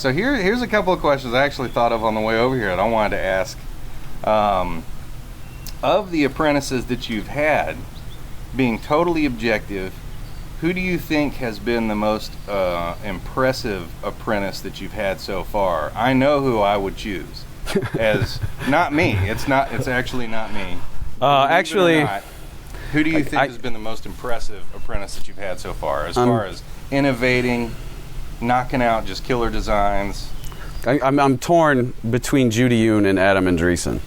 So here's a couple of questions I actually thought of on the way over here that I wanted to ask. Of the apprentices that you've had, being totally objective, who do you think has been the most impressive apprentice that you've had so far? I know who I would choose. As not me. It's actually not me. Actually, who do you think has been the most impressive apprentice that you've had so far? As far as innovating, knocking out just killer designs. I'm torn between Judy Yoon and Adam Andreessen.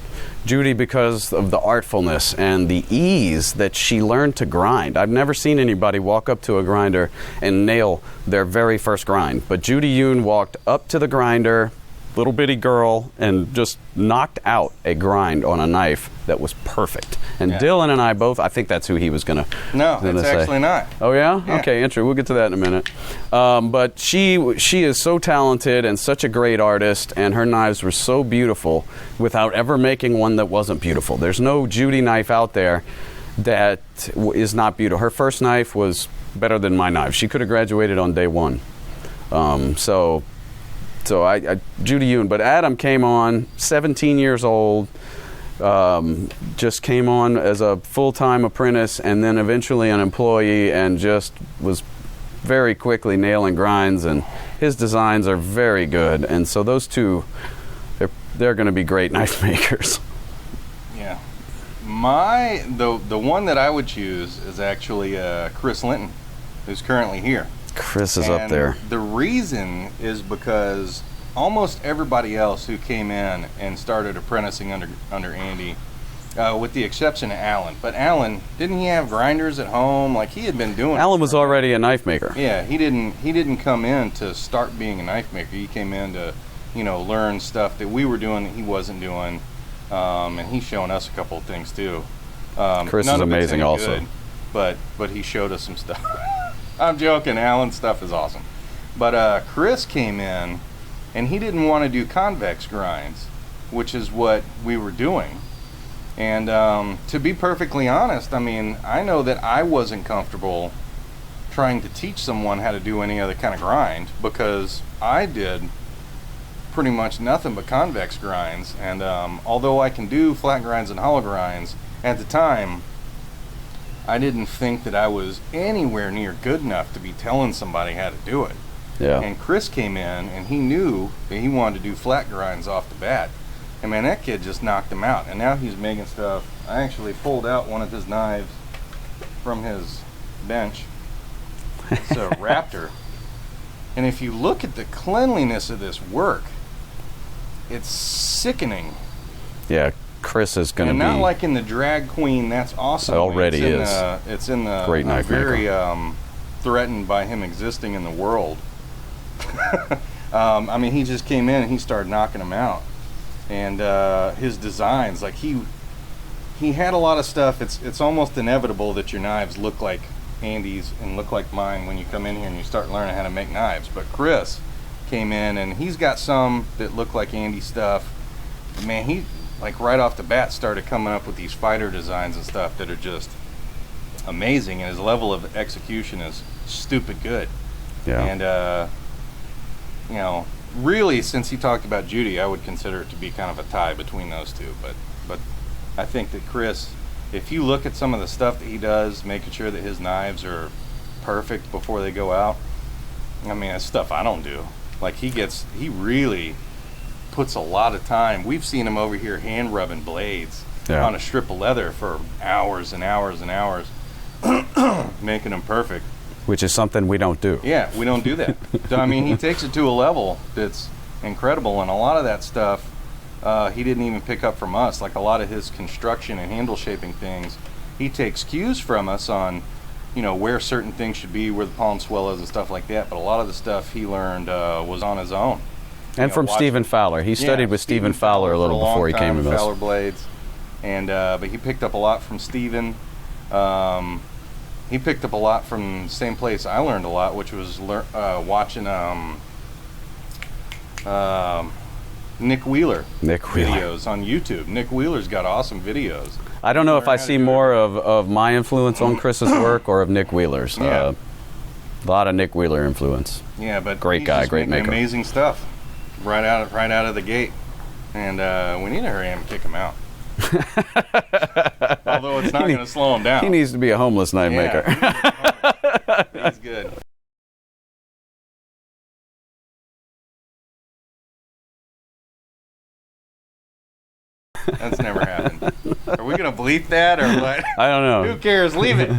Judy, because of the artfulness and the ease that she learned to grind. I've never seen anybody walk up to a grinder and nail their very first grind. But Judy Yoon walked up to the grinder, little bitty girl, and just knocked out a grind on a knife that was perfect. And Dylan and I both, I think that's who he was going to No, it's actually not. Oh, yeah? Okay, interesting. We'll get to that in a minute. But she is so talented and such a great artist, and her knives were so beautiful without ever making one that wasn't beautiful. There's no Judy knife out there that is not beautiful. Her first knife was better than my knife. She could have graduated on day one. So Judy Yoon. But Adam came on, 17 years old, just came on as a full-time apprentice and then eventually an employee, and just was very quickly nailing grinds, and his designs are very good. And so those two, they're going to be great knife makers. Yeah. The one that I would choose is actually Chris Linton, who's currently here. Chris is up there. The reason is because almost everybody else who came in and started apprenticing under Andy, with the exception of Alan. But Alan, didn't he have grinders at home? Like, he had been doing. Alan was already a knife maker. Yeah, he didn't come in to start being a knife maker. He came in to, learn stuff that we were doing that he wasn't doing, and he's showing us a couple of things too. Chris is amazing also. Good, but he showed us some stuff. I'm joking. Alan's stuff is awesome. But Chris came in, and he didn't want to do convex grinds, which is what we were doing. And to be perfectly honest, I mean, I know that I wasn't comfortable trying to teach someone how to do any other kind of grind, because I did pretty much nothing but convex grinds. And although I can do flat grinds and hollow grinds, at the time, I didn't think that I was anywhere near good enough to be telling somebody how to do it. Yeah. And Chris came in, and he knew that he wanted to do flat grinds off the bat. And man, that kid just knocked him out. And now he's making stuff. I actually pulled out one of his knives from his bench. It's a Raptor. And if you look at the cleanliness of this work, it's sickening. Yeah. Chris is going to be... And not like in the Drag Queen, that's awesome. It already is. It's in the... Great knife very threatened by him existing in the world. I mean, he just came in and he started knocking them out. And his designs, like he had a lot of stuff. It's almost inevitable that your knives look like Andy's and look like mine when you come in here and you start learning how to make knives. But Chris came in and he's got some that look like Andy stuff. Man, he... like right off the bat started coming up with these fighter designs and stuff that are just amazing, and his level of execution is stupid good. Yeah. And really, since he talked about Judy, I would consider it to be kind of a tie between those two. But I think that Chris, if you look at some of the stuff that he does, making sure that his knives are perfect before they go out, I mean, that's stuff I don't do. Like, he really puts a lot of time. We've seen him over here hand rubbing blades on a strip of leather for hours and hours and hours, making them perfect. Which is something we don't do. Yeah, we don't do that. So, I mean, he takes it to a level that's incredible, and a lot of that stuff he didn't even pick up from us. Like a lot of his construction and handle shaping things, he takes cues from us on, where certain things should be, where the palm swell is and stuff like that. But a lot of the stuff he learned was on his own. And from Stephen Fowler. He studied with Stephen Fowler a little before he came to us. Fowler blades. And but he picked up a lot from Stephen. He picked up a lot from the same place I learned a lot, which was watching Nick Wheeler videos on YouTube. Nick Wheeler's got awesome videos. I don't know if I see more of my influence on Chris's work or of Nick Wheeler's. Yeah. A lot of Nick Wheeler influence. Yeah, but great guy, great maker. Amazing stuff. right out of the gate, and we need to hurry him and kick him out. Although it's not going to slow him down. He needs to be a homeless knife maker. He's good. That's never happened. Are we going to bleep that or what? I don't know. Who cares? Leave it.